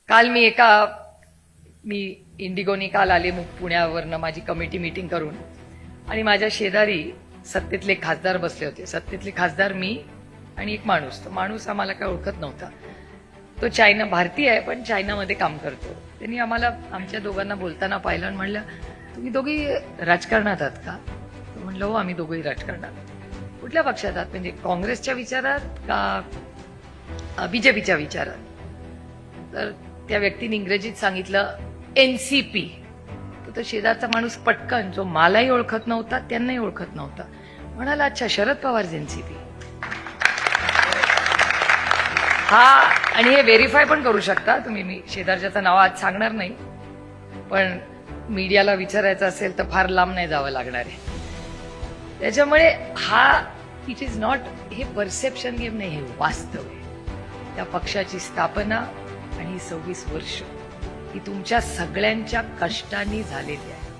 काल मी इंडिगोनी काल आले पुण्यावरनं माझी कमिटी मीटिंग करून, आणि माझ्या शेजारी सत्तेतले खासदार बसले होते. सत्तेतले खासदार, मी आणि एक माणूस. तो माणूस आम्हाला काय ओळखत नव्हता. तो भारतीय आहे पण चायनामध्ये काम करतो. त्यांनी आमच्या दोघांना बोलताना पाहिलं आणि म्हणलं, तुम्ही दोघी राजकारणात आहात का? म्हणलं हो, आम्ही दोघंही राजकारणात. कुठल्या पक्षात आहात? म्हणजे काँग्रेसच्या विचारात का बीजेपीच्या विचारात? तर त्या व्यक्तीने इंग्रजीत सांगितलं एनसीपी. तो शेजारचा माणूस पटकन, जो मलाही ओळखत नव्हता त्यांनाही ओळखत नव्हता, म्हणाला अच्छा शरद पवार एनसीपी. हा, आणि हे व्हेरीफाय पण करू शकता तुम्ही. मी शेजारच्याचं नाव आज सांगणार नाही, पण मीडियाला विचारायचं असेल तर फार लांब नाही जावं लागणार आहे. त्याच्यामुळे इट इज नॉट, हे परसेप्शन गेम नाही, हे वास्तव आहे. त्या पक्षाची स्थापना आणि 26 वर्ष ही तुमच्या सगळ्यांच्या कष्टांनी झालेली आहे.